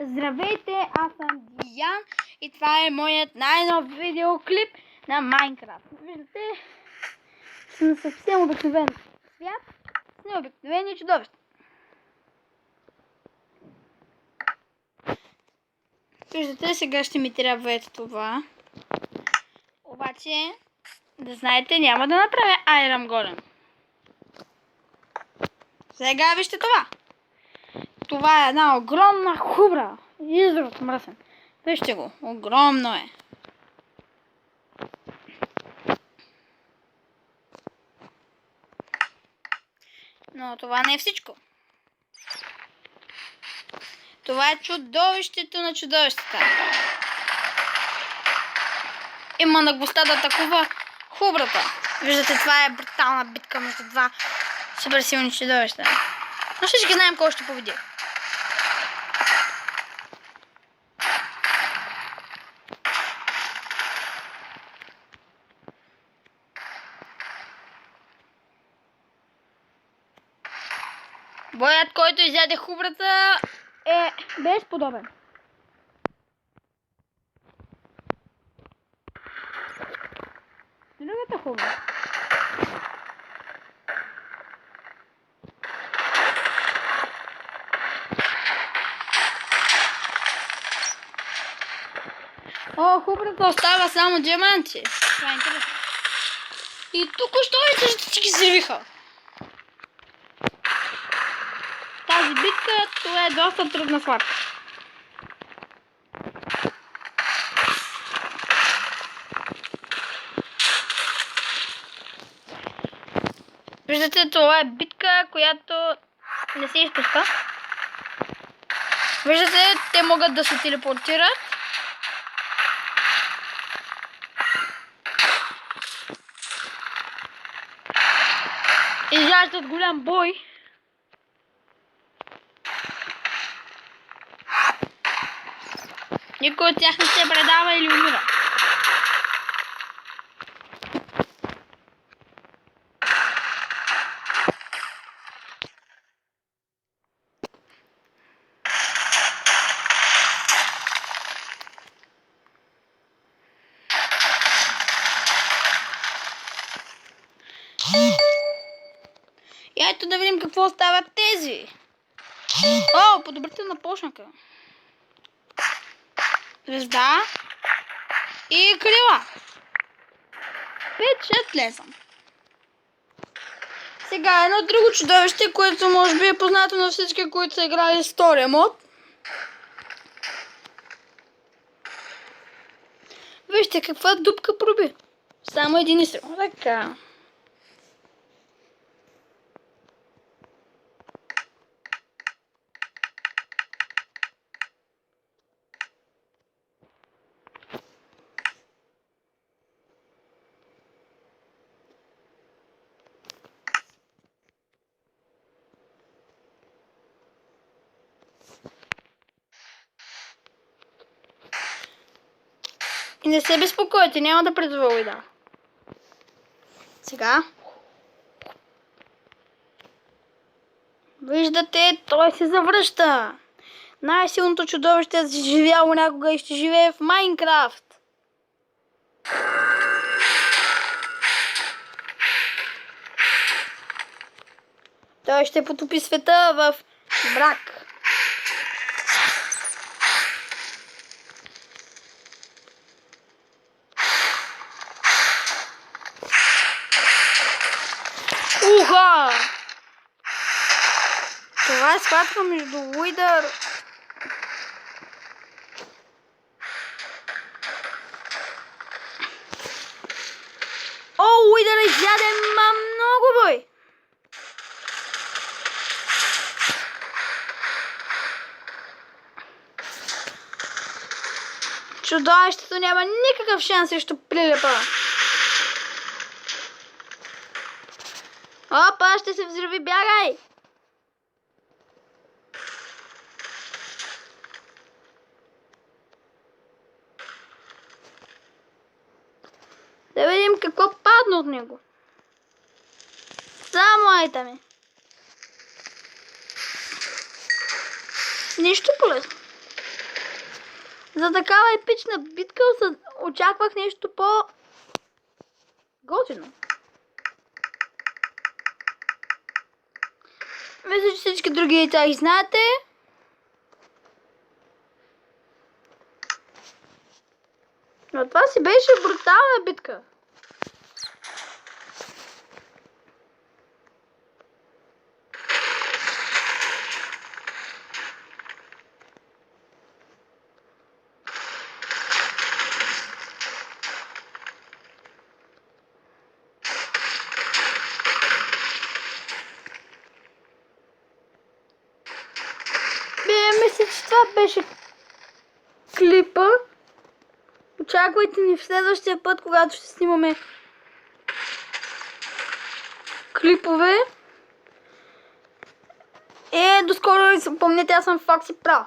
Здравейте, аз съм Диан и това е моят най-нов видеоклип на Майнкрафт. Виждате, съм съвсем обикновен свят с необикновени чудовища. Виждате, сега ще ми трябва ето това. Обаче, да знаете, няма да направя Iron Golem. Сега вижте това. Това е една огромна хубра. Изрод мръсен. Вижте го. Огромно е. Но това не е всичко. Това е чудовището на чудовищата. Има наглостта да атакува хубрата. Виждате, това е брутална битка между два супер силни чудовища. Но всички знаем кой ще победи. Боят, който изяде хубрата, е безподобен. Другата хубра. О, хубрата остава само диаманти. Това е интересно. И тук що ще ги взривиха. Тази битка, това е доста трудна схватка. Виждате, това е битка, която не се изпуска. Виждате, те могат да се телепортират. Изяждат голям бой. Никой от тях не се предава или умира. И ето да видим какво стават тези. О, подобрителна почнака. Звезда и крила. 5-6 леса. Сега едно друго чудовище, което може би е познато на всички, които са играли с втория мод. Вижте каква дупка проби. Само един изстрел. Така. И не се безпокойте, няма да предволи, да. Сега. Виждате, той се завръща. Най-силното чудовище е живяло някога и ще живее в Майнкрафт. Той ще потопи света в мрак. Уха! Това е схватка между Уидър. О, Уидър изяде много бой! Чудовището няма никакъв шанс срещу прилепа. Опа, ще се взриви, бягай! Да видим какво падна от него. Само айтами. Нищо полезно. За такава епична битка очаквах нещо по-готино. Мисля, че всички други деца ги знаете. Но това си беше брутална битка. Мисля, че това беше клипа. Очаквайте ни в следващия път, когато ще снимаме клипове. До скоро, помните, аз съм Фокси Про.